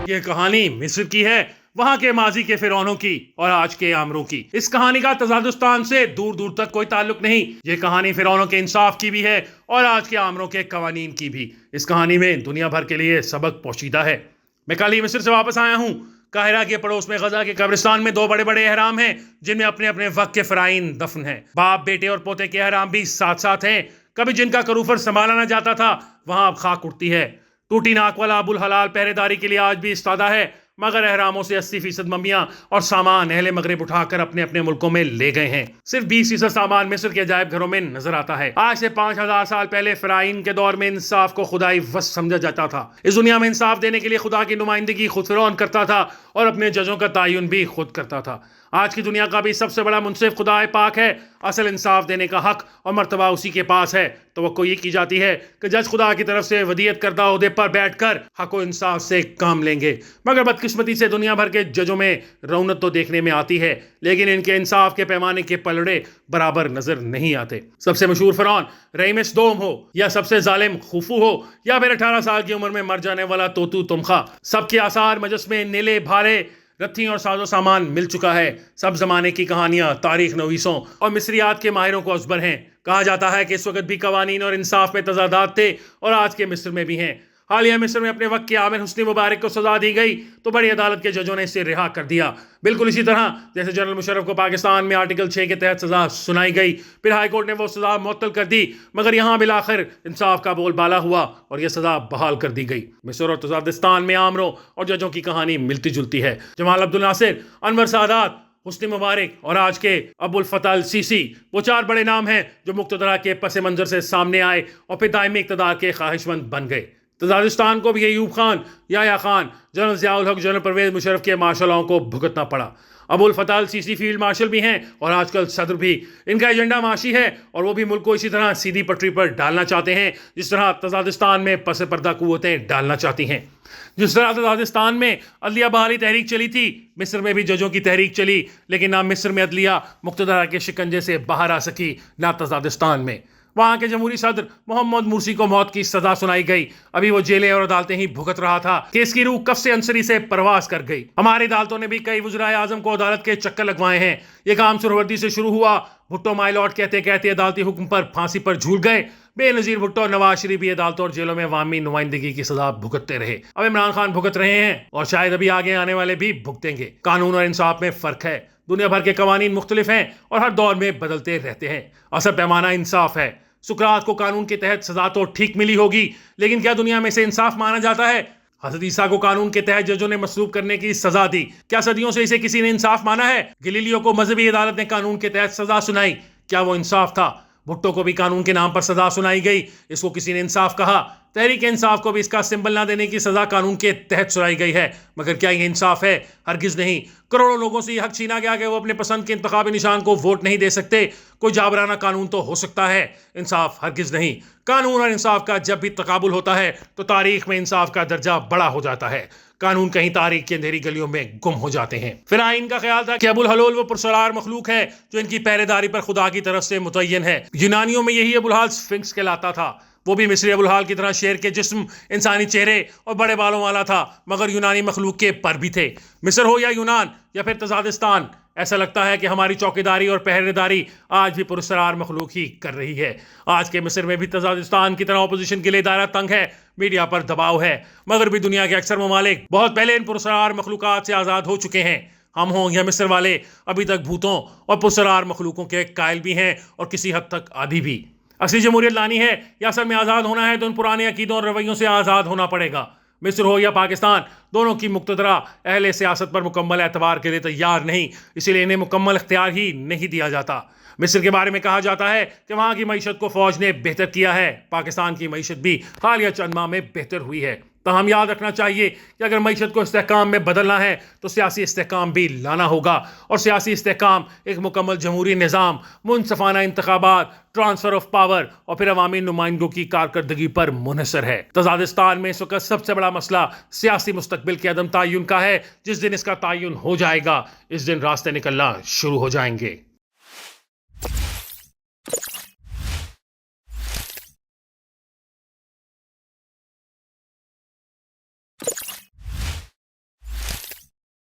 یہ کہانی مصر کی ہے، وہاں کے ماضی کے فرعونوں کی اور آج کے آمروں کی۔ اس کہانی کا تزادستان سے دور دور تک کوئی تعلق نہیں۔ یہ کہانی فرعونوں کے انصاف کی بھی ہے اور آج کے آمروں کے قوانین کی بھی۔ اس کہانی میں دنیا بھر کے لیے سبق پوشیدہ ہے۔ میں کل ہی مصر سے واپس آیا ہوں۔ قاہرہ کے پڑوس میں غزہ کے قبرستان میں 2 بڑے بڑے احرام ہیں جن میں اپنے اپنے وقت کے فرائض دفن ہیں۔ باپ، بیٹے اور پوتے کے احرام بھی ساتھ ساتھ ہیں۔ کبھی جن کا کروفر سنبھالا نہ جاتا تھا وہاں اب خاک اٹھتی ہے۔ ٹوٹی ناک والا ابو الحلال پہرے داری کے لیے آج بھی استادہ ہے، مگر احراموں سے 80% ممیاں اور سامان اہل مغرب اٹھا کر اپنے اپنے ملکوں میں لے گئے ہیں۔ صرف 20% سامان مصر کے عجائب گھروں میں نظر آتا ہے۔ آج سے 5000 سال پہلے فرعون کے دور میں انصاف کو خدائی وصف سمجھا جاتا تھا۔ اس دنیا میں انصاف دینے کے لیے خدا کی نمائندگی خود فرعون کرتا تھا اور اپنے ججوں کا تعین بھی خود کرتا تھا۔ آج کی دنیا کا بھی سب سے بڑا منصف خدا پاک ہے۔ اصل انصاف دینے کا حق اور مرتبہ اسی کے پاس ہے۔ توقع یہ کی جاتی ہے کہ جج خدا کی طرف سے ودیعت کردہ عہدے پر بیٹھ کر حق و انصاف سے کام لیں گے، مگر بدقسمتی سے دنیا بھر کے ججوں میں رونق تو دیکھنے میں آتی ہے، لیکن ان کے انصاف کے پیمانے کے پلڑے برابر نظر نہیں آتے۔ سب سے مشہور فرعون رئیمس دوم ہو یا سب سے ظالم خوفو ہو یا پھر 18 سال کی عمر میں مر جانے والا توتو تمخا، سب کے آثار مجسمے، نیلے، بھارے، رتھی اور ساز و سامان مل چکا ہے۔ سب زمانے کی کہانیاں تاریخ نویسوں اور مصریات کے ماہروں کو ازبر ہیں۔ کہا جاتا ہے کہ اس وقت بھی قوانین اور انصاف میں تضادات تھے اور آج کے مصر میں بھی ہیں۔ حالیہ مصر میں اپنے وقت کے عامر حسنی مبارک کو سزا دی گئی تو بڑی عدالت کے ججوں نے اسے رہا کر دیا، بالکل اسی طرح جیسے جنرل مشرف کو پاکستان میں آرٹیکل 6 کے تحت سزا سنائی گئی، پھر ہائی کورٹ نے وہ سزا معطل کر دی، مگر یہاں بالآخر انصاف کا بول بالا ہوا اور یہ سزا بحال کر دی گئی۔ مصر اور تزادستان میں آمروں اور ججوں کی کہانی ملتی جلتی ہے۔ جمال عبد الناصر، انور سادات، حسنی مبارک اور آج کے ابو الفتح السیسی، وہ 4 بڑے نام ہیں جو مقتدرہ کے پس منظر سے سامنے آئے اور پھر دائمی اقتدار کے خواہش مند بن گئے۔ تزادستان کو بھی ایوب خان، یحییٰ خان، جنرل ضیاء الحق، جنرل پرویز مشرف کے مارشل لاؤں کو بھگتنا پڑا۔ ابو الفتح السیسی فیلڈ مارشل بھی ہیں اور آج کل صدر بھی۔ ان کا ایجنڈا معاشی ہے اور وہ بھی ملک کو اسی طرح سیدھی پٹری پر ڈالنا چاہتے ہیں جس طرح تزادستان میں پس پردہ قوتیں ڈالنا چاہتی ہیں۔ جس طرح تزادستان میں عدلیہ بحالی تحریک چلی تھی، مصر میں بھی ججوں کی تحریک چلی، لیکن نہ مصر میں عدلیہ مقتدرہ کے شکنجے سے باہر آ سکی، نہ تزادستان میں۔ وہاں کے جمہوری صدر محمد مرسی کو موت کی سزا سنائی گئی، ابھی وہ جیلیں اور عدالتیں ہی بھگت رہا تھا کہ اس کی روح کف سے انصری سے پرواز کر گئی۔ ہماری عدالتوں نے بھی کئی وزرائے اعظم کو عدالت کے چکر لگوائے ہیں۔ یہ کام سہروردی سے شروع ہوا۔ بھٹو مائی لارڈ کہتے کہتے عدالتی حکم پر پھانسی پر جھول گئے۔ بے نظیر بھٹو اور نواز شریف بھی عدالتوں اور جیلوں میں عوامی نمائندگی کی سزا بھگتتے رہے۔ اب عمران خان بھگت رہے ہیں اور شاید ابھی آگے آنے والے بھی بھگتیں گے۔ قانون اور انصاف میں فرق ہے۔ دنیا بھر کے قوانین مختلف ہیں اور ہر دور میں بدلتے رہتے ہیں۔ اصل پیمانہ انصاف ہے۔ سقراط کو قانون کے تحت سزا تو ٹھیک ملی ہوگی، لیکن کیا دنیا میں سے انصاف مانا جاتا ہے؟ حضرت عیسیٰ کو قانون کے تحت ججوں نے مصلوب کرنے کی سزا دی، کیا صدیوں سے اسے کسی نے انصاف مانا ہے؟ گلیلیو کو مذہبی عدالت نے قانون کے تحت سزا سنائی، کیا وہ انصاف تھا؟ بھٹو کو بھی قانون کے نام پر سزا سنائی گئی، اس کو کسی نے انصاف کہا؟ تحریک انصاف کو بھی اس کا سمبل نہ دینے کی سزا قانون کے تحت سنائی گئی ہے، مگر کیا یہ انصاف ہے؟ ہرگز نہیں۔ کروڑوں لوگوں سے یہ حق چھینا گیا کہ وہ اپنے پسند کے انتخابی نشان کو ووٹ نہیں دے سکتے۔ کوئی جابرانہ قانون تو ہو سکتا ہے، انصاف ہرگز نہیں۔ قانون اور انصاف کا جب بھی تقابل ہوتا ہے تو تاریخ میں انصاف کا درجہ بڑا ہو جاتا ہے، قانون کہیں تاریخ کی اندھیری گلیوں میں گم ہو جاتے ہیں۔ فرعون کا خیال تھا کہ ابو الحلول وہ پرسرار مخلوق ہے جو ان کی پہرے داری پر خدا کی طرف سے متعین ہے۔ یونانیوں میں یہی ابو الحال سفنکس کہلاتا تھا۔ وہ بھی مصری ابو الحال کی طرح شیر کے جسم، انسانی چہرے اور بڑے بالوں والا تھا، مگر یونانی مخلوق کے پر بھی تھے۔ مصر ہو یا یونان یا پھر تزادستان، ایسا لگتا ہے کہ ہماری چوکیداری اور پہرے داری آج بھی پرسرار مخلوق ہی کر رہی ہے۔ آج کے مصر میں بھی تزادستان کی طرح اپوزیشن کے لیے دائرہ تنگ ہے، میڈیا پر دباؤ ہے، مگر بھی دنیا کے اکثر ممالک بہت پہلے ان پرسرار مخلوقات سے آزاد ہو چکے ہیں۔ ہم ہوں یا مصر والے، ابھی تک بھوتوں اور پرسرار مخلوقوں کے قائل بھی ہیں اور کسی حد تک عادی بھی۔ اصلی جمہوریت لانی ہے یا اصل میں آزاد ہونا ہے تو ان پرانے عقیدوں اور رویوں سے آزاد ہونا پڑے گا۔ مصر ہو یا پاکستان، دونوں کی مقتدرہ اہل سیاست پر مکمل اعتبار کے لیے تیار نہیں، اسی لیے انہیں مکمل اختیار ہی نہیں دیا جاتا۔ مصر کے بارے میں کہا جاتا ہے کہ وہاں کی معیشت کو فوج نے بہتر کیا ہے، پاکستان کی معیشت بھی حالیہ چند ماہ میں بہتر ہوئی ہے۔ تاہم یاد رکھنا چاہیے کہ اگر معیشت کو استحکام میں بدلنا ہے تو سیاسی استحکام بھی لانا ہوگا، اور سیاسی استحکام ایک مکمل جمہوری نظام، منصفانہ انتخابات، ٹرانسفر آف پاور اور پھر عوامی نمائندوں کی کارکردگی پر منحصر ہے۔ تزادستان میں اس وقت سب سے بڑا مسئلہ سیاسی مستقبل کے عدم تعین کا ہے۔ جس دن اس کا تعین ہو جائے گا، اس دن راستے نکلنا شروع ہو جائیں گے۔